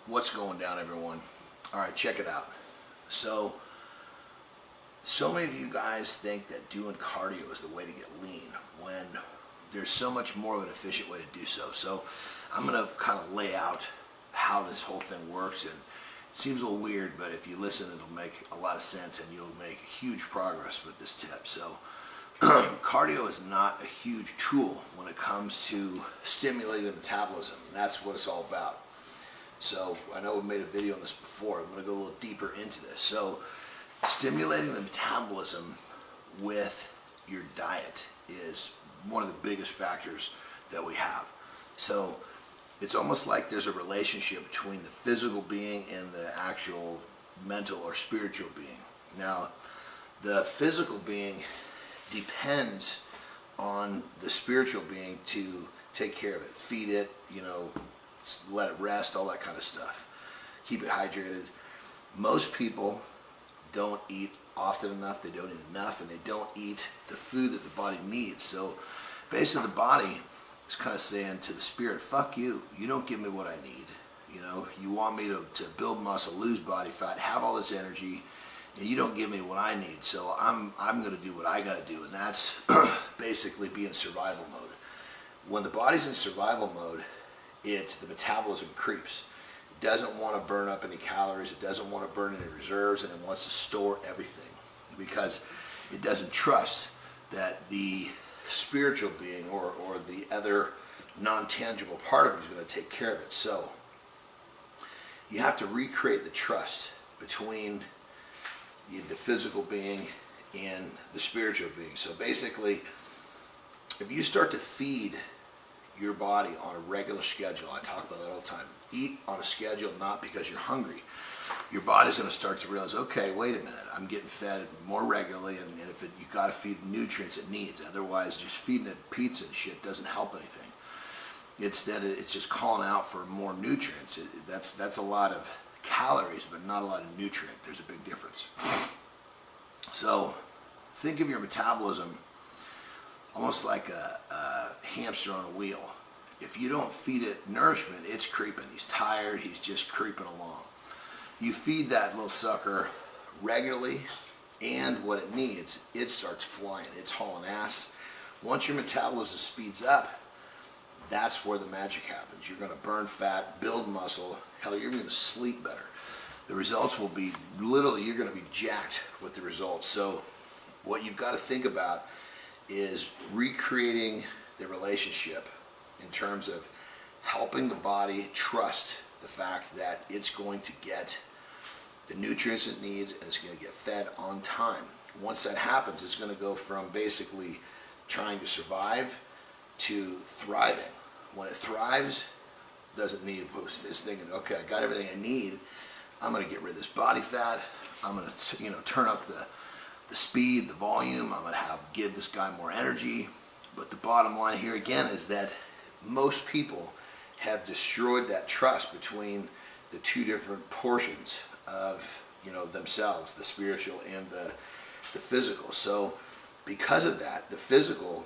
What's going down, everyone? All right, check it out. So many of you guys think that doing cardio is the way to get lean when there's so much more of an efficient way to do so. So I'm going to kind of lay out how this whole thing works, and it seems a little weird, but if you listen, it'll make a lot of sense and you'll make huge progress with this tip. So cardio is not a huge tool when it comes to stimulating metabolism. That's what it's all about. So I know we made a video on this before. I'm going to go a little deeper into this. So stimulating the metabolism with your diet is one of the biggest factors that we have. So it's almost like there's a relationship between the physical being and the actual mental or spiritual being. Now, the physical being depends on the spiritual being to take care of it, feed it, let it rest, all that kind of stuff. Keep it hydrated. Most people don't eat often enough, they don't eat enough, and they don't eat the food that the body needs. So basically the body is kind of saying to the spirit, fuck you, you don't give me what I need. You want me to build muscle, lose body fat, have all this energy, and you don't give me what I need. So I'm going to do what I got to do, and that's basically be in survival mode. When the body's in survival mode, the metabolism creeps. It doesn't want to burn up any calories, it doesn't want to burn any reserves, and it wants to store everything because it doesn't trust that the spiritual being or the other non-tangible part of it is going to take care of it. So you have to recreate the trust between the physical being and the spiritual being. So basically, if you start to feed your body on a regular schedule, I talk about that all the time, eat on a schedule, not because you're hungry. Your body's going to start to realize, okay, wait a minute, I'm getting fed more regularly, and if you got to feed nutrients it needs. Otherwise, just feeding it pizza and shit doesn't help anything. It's just calling out for more nutrients. That's a lot of calories, but not a lot of nutrient. There's a big difference. So think of your metabolism almost like a hamster on a wheel. If you don't feed it nourishment, it's creeping. He's tired, he's just creeping along. You feed that little sucker regularly and what it needs, it starts flying, it's hauling ass. Once your metabolism speeds up, that's where the magic happens. You're going to burn fat, build muscle, hell, you're going to sleep better. The results will be, literally, you're going to be jacked with the results. So what you've got to think about is recreating the relationship in terms of helping the body trust the fact that it's going to get the nutrients it needs and it's going to get fed on time. Once that happens, it's going to go from basically trying to survive to thriving. When it thrives, doesn't need it's thinking, okay, I got everything I need, I'm going to get rid of this body fat, I'm going to turn up the speed, the volume, I'm going to give this guy more energy. But the bottom line here again is that most people have destroyed that trust between the two different portions of themselves, the spiritual and the physical. So because of that, the physical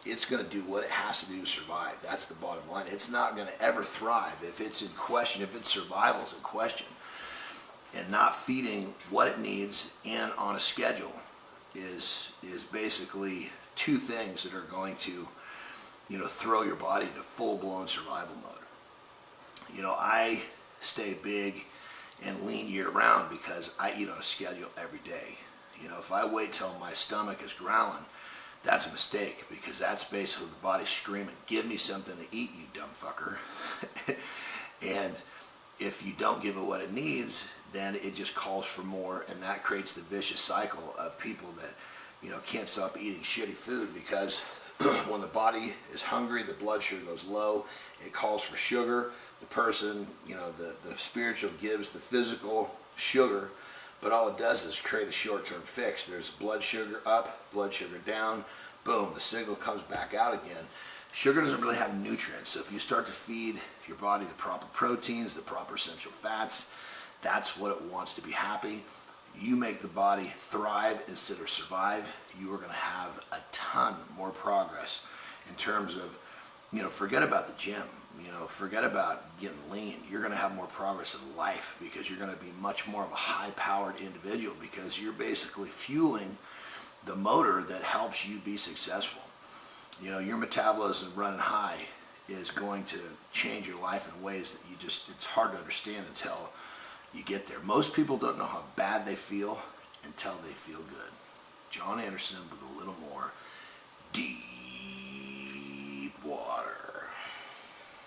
it's going to do what it has to do to survive. That's the bottom line. It's not going to ever thrive if it's in question, if its survival is in question. And not feeding what it needs and on a schedule is basically two things that are going to throw your body into full-blown survival mode. I stay big and lean year-round because I eat on a schedule every day. If I wait till my stomach is growling, that's a mistake, because that's basically the body screaming, give me something to eat, you dumb fucker. And if you don't give it what it needs, then it just calls for more, and that creates the vicious cycle of people that can't stop eating shitty food, because when the body is hungry, the blood sugar goes low, it calls for sugar. The person, the spiritual gives the physical sugar, but all it does is create a short-term fix. There's blood sugar up, blood sugar down, boom, the signal comes back out again. Sugar doesn't really have nutrients, so if you start to feed your body the proper proteins, the proper essential fats, that's what it wants to be happy. You make the body thrive instead of survive, you are going to have a ton more progress in terms of, forget about the gym. You know, forget about getting lean. You're going to have more progress in life because you're going to be much more of a high-powered individual because you're basically fueling the motor that helps you be successful. You know, your metabolism running high is going to change your life in ways that it's hard to understand until you get there. Most people don't know how bad they feel until they feel good. John Andersen with a little more deep water.